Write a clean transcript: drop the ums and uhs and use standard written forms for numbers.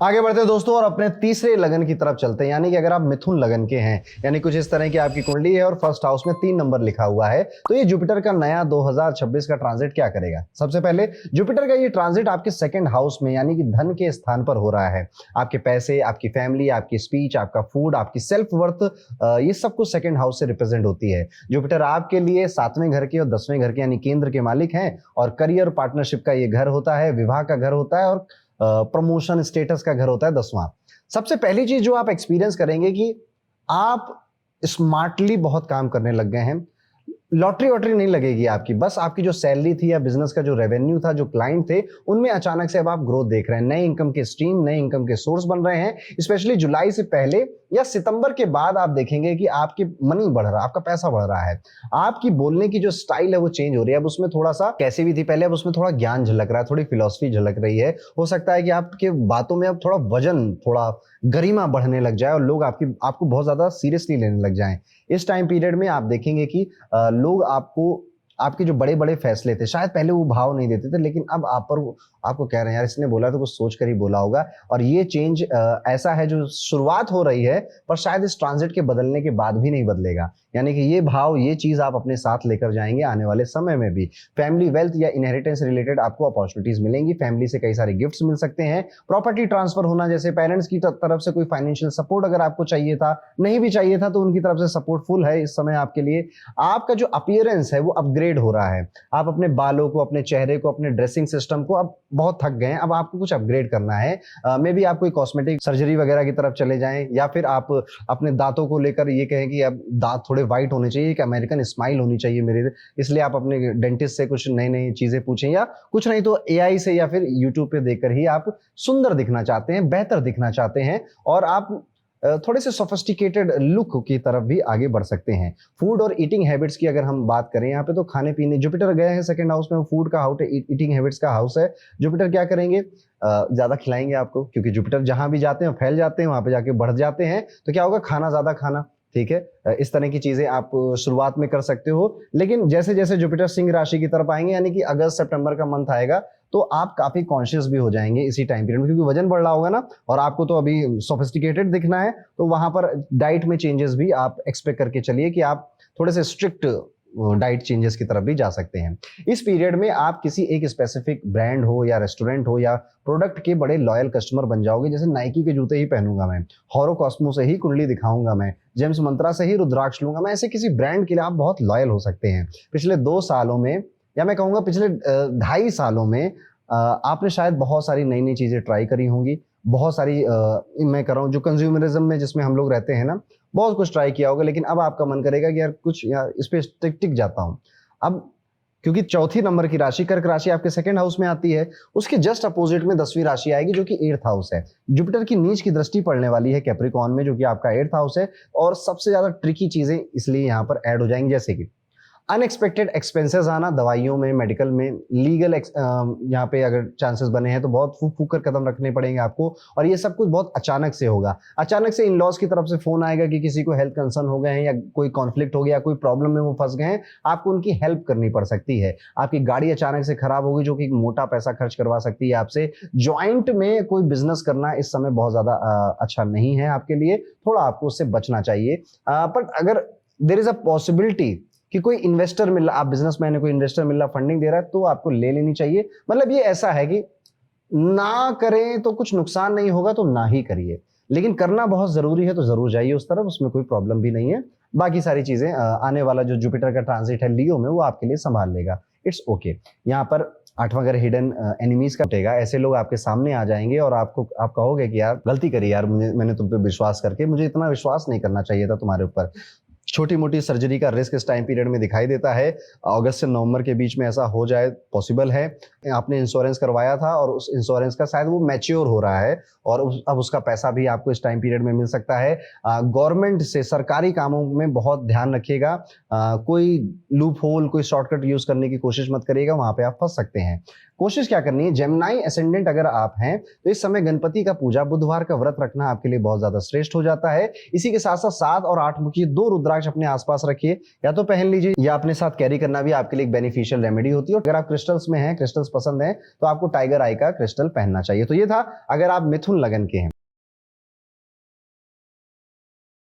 आगे बढ़ते हैं दोस्तों और अपने तीसरे लगन की तरफ चलते हैं। यानी कि अगर आप मिथुन लगन के हैं, यानी कुछ इस तरह की आपकी कुंडली है और फर्स्ट हाउस में 3 नंबर लिखा हुआ है, तो ये जुपिटर का नया 2026 का ट्रांजिट क्या करेगा। सबसे पहले जुपिटर का ये ट्रांजिट आपके सेकंड हाउस में यानी कि धन के स्थान पर हो रहा है। आपके पैसे, आपकी फैमिली, आपकी स्पीच, आपका फूड, आपकी सेल्फ वर्थ, ये सब कुछ सेकंड हाउस से रिप्रेजेंट होती है। जुपिटर आपके लिए 7वें घर के और 10वें घर के यानी केंद्र के मालिक हैं और करियर पार्टनरशिप का ये घर होता है, विवाह का घर होता है और प्रमोशन स्टेटस का घर होता है 10वां। सबसे पहली चीज जो आप एक्सपीरियंस करेंगे कि आप स्मार्टली बहुत काम करने लग गए हैं। लॉटरी वॉटरी नहीं लगेगी आपकी, बस आपकी जो सैलरी थी या बिजनेस का जो रेवेन्यू था, जो क्लाइंट थे, उनमें अचानक से अब आप ग्रोथ देख रहे हैं। नए इनकम के स्ट्रीम, नए इनकम के सोर्स बन रहे हैं। स्पेशली जुलाई से पहले या सितंबर के बाद आप देखेंगे कि आपकी मनी बढ़ रहा है, आपका पैसा बढ़ रहा है। आपकी बोलने की जो स्टाइल है वो चेंज हो रही है। अब उसमें थोड़ा सा कैसी भी थी पहले, अब उसमें थोड़ा ज्ञान झलक रहा है, थोड़ी फिलॉसफी झलक रही है। हो सकता है कि आपके बातों में अब थोड़ा वजन, थोड़ा गरिमा बढ़ने लग जाए और लोग आपको बहुत ज्यादा सीरियसली लेने लग जाएं। इस टाइम पीरियड में आप देखेंगे कि लोग आपके जो बड़े बड़े फैसले थे, शायद पहले वो भाव नहीं देते थे, लेकिन अब आपको कह रहे हैं यार इसने बोला तो कुछ सोच कर ही बोला होगा। और ये चेंज ऐसा है जो शुरुआत हो रही है, पर शायद इस ट्रांजिट के बदलने के बाद भी नहीं बदलेगा। यानी कि ये भाव, ये चीज आप अपने साथ लेकर जाएंगे आने वाले समय में भी। फैमिली वेल्थ या इनहेरिटेंस रिलेटेड आपको अपॉर्चुनिटीज मिलेंगी। फैमिली से कई सारे गिफ्ट्स मिल सकते हैं। प्रॉपर्टी ट्रांसफर होना, जैसे पेरेंट्स की तरफ से कोई फाइनेंशियल सपोर्ट अगर आपको चाहिए था, नहीं भी चाहिए था, तो उनकी तरफ से सपोर्ट फुल है इस समय आपके लिए। आपका जो अपीयरेंस है वो अपग्रेड हो रहा है। आप अपने बालों को, अपने चेहरे को, अपने ड्रेसिंग सिस्टम को अब बहुत थक गए हैं, अब आपको कुछ अपग्रेड करना है। मे बी आप कोई कॉस्मेटिक सर्जरी वगैरह की तरफ चले जाएं, या फिर आप अपने दांतों को लेकर ये कहें कि अब दांत थोड़े व्हाइट होने चाहिए, एक अमेरिकन स्माइल होनी चाहिए मेरे, इसलिए आप अपने डेंटिस्ट से कुछ नई नई चीजें पूछें, या कुछ नहीं तो एआई से या फिर यूट्यूब पे देखकर ही आप सुंदर दिखना चाहते हैं, बेहतर दिखना चाहते हैं, और आप थोड़े से सोफिस्टिकेटेड लुक की तरफ भी आगे बढ़ सकते हैं। फूड और ईटिंग हैबिट्स की अगर हम बात करें यहाँ पे, तो खाने पीने, जुपिटर गए हैं सेकंड हाउस में, फूड का हाउस है, ईटिंग हैबिट्स का हाउस है। जुपिटर क्या करेंगे, ज्यादा खिलाएंगे आपको, क्योंकि जुपिटर जहां भी जाते हैं फैल जाते हैं, वहां पे जाके बढ़ जाते हैं। तो क्या होगा, खाना ज्यादा खाना, ठीक है। इस तरह की चीजें आप शुरुआत में कर सकते हो। लेकिन जैसे जैसे जुपिटर सिंह राशि की तरफ आएंगे, यानी कि अगस्त सितंबर का मंथ आएगा, तो आप काफी कॉन्शियस भी हो जाएंगे इसी टाइम पीरियड में, क्योंकि वजन बढ़ रहा होगा ना, और आपको तो अभी सोफिस्टिकेटेड दिखना है। तो वहां पर डाइट में चेंजेस भी आप एक्सपेक्ट करके चलिए कि आप थोड़े से स्ट्रिक्ट डाइट चेंजेस की तरफ भी जा सकते हैं। इस पीरियड में आप किसी एक स्पेसिफिक ब्रांड हो या रेस्टोरेंट हो या प्रोडक्ट के बड़े लॉयल कस्टमर बन जाओगे। जैसे नाइकी के जूते ही पहनूंगा मैं, हॉरो कॉस्मो से ही कुंडली दिखाऊंगा मैं, जेम्स मंत्रा से ही रुद्राक्ष लूंगा मैं, ऐसे किसी ब्रांड के लिए आप बहुत लॉयल हो सकते हैं। पिछले 2 सालों में, या मैं कहूंगा पिछले 2.5 सालों में, आपने शायद बहुत सारी नई नई चीजें ट्राई करी होंगी। बहुत सारी मैं कर रहा हूँ जो कंज्यूमरिज्म में जिसमें हम लोग रहते हैं ना, बहुत कुछ ट्राई किया होगा, लेकिन अब आपका मन करेगा कि यार कुछ, यार इस पे टिक जाता हूँ अब। क्योंकि चौथी नंबर की राशि कर्क राशि आपके सेकंड हाउस में आती है, उसके जस्ट अपोजिट में 10वीं राशि आएगी जो कि 8th हाउस है। जुपिटर की नीच की दृष्टि पड़ने वाली है कैप्रिकॉर्न में, जो कि आपका 8th हाउस है। और सबसे ज्यादा ट्रिकी चीजें इसलिए यहाँ पर ऐड हो जाएंगी, जैसे कि अनएक्सपेक्टेड एक्सपेंसेस आना, दवाइयों में, मेडिकल में, लीगल यहाँ पे अगर चांसेस बने हैं तो बहुत फूक फूक कर कदम रखने पड़ेंगे आपको। और ये सब कुछ बहुत अचानक से होगा। अचानक से इन लॉज की तरफ से फोन आएगा कि किसी को हेल्थ कंसर्न हो गए हैं, या कोई कॉन्फ्लिक्ट हो गया, कोई प्रॉब्लम में वो फंस गए हैं, आपको उनकी हेल्प करनी पड़ सकती है। आपकी गाड़ी अचानक से खराब होगी, जो कि मोटा पैसा खर्च करवा सकती है आपसे। ज्वाइंट में कोई बिजनेस करना इस समय बहुत ज्यादा अच्छा नहीं है आपके लिए, थोड़ा आपको उससे बचना चाहिए। बट अगर देर इज अ पॉसिबिलिटी कि कोई इन्वेस्टर मिल रहा, आप बिजनेसमैन है, कोई इन्वेस्टर मिल रहा, फंडिंग दे रहा है, तो आपको ले लेनी चाहिए। मतलब ये ऐसा है कि ना करें तो कुछ नुकसान नहीं होगा, तो ना ही करिए, लेकिन करना बहुत जरूरी है तो जरूर जाइए उस तरफ, उसमें कोई प्रॉब्लम भी नहीं है। बाकी सारी चीजें आने वाला जो जुपिटर का ट्रांजिट है लियो में, वो आपके लिए संभाल लेगा, इट्स ओके। यहाँ पर 8वां घर हिडन एनिमीज का उठेगा। ऐसे लोग आपके सामने आ जाएंगे और आप कहोगे कि यार गलती करी यार, मैंने तुम पे विश्वास करके, मुझे इतना विश्वास नहीं करना चाहिए था तुम्हारे ऊपर। छोटी मोटी सर्जरी का रिस्क इस टाइम पीरियड में दिखाई देता है। अगस्त से नवंबर के बीच में ऐसा हो जाए, पॉसिबल है। आपने इंश्योरेंस करवाया था और उस इंश्योरेंस का शायद वो मैच्योर हो रहा है, और अब उसका पैसा भी आपको इस टाइम पीरियड में मिल सकता है। गवर्नमेंट से, सरकारी कामों में बहुत ध्यान रखिएगा। कोई लूप होल, कोई शॉर्टकट यूज करने की कोशिश मत करिएगा, वहां पे आप फंस सकते हैं। कोशिश क्या करनी है, जेमिनी एसेंडेंट अगर आप हैं तो इस समय गणपति का पूजा, बुधवार का व्रत रखना आपके लिए बहुत ज्यादा श्रेष्ठ हो जाता है। इसी के साथ साथ 7 और 8 मुखी 2 रुद्राक्ष अपने आसपास रखिए, या तो पहन लीजिए या अपने साथ कैरी करना भी आपके लिए एक बेनिफिशियल रेमेडी होती है। अगर आप क्रिस्टल्स में हैं, क्रिस्टल्स पसंद है, तो आपको टाइगर आई का क्रिस्टल पहनना चाहिए। तो ये था अगर आप मिथुन लगन के हैं।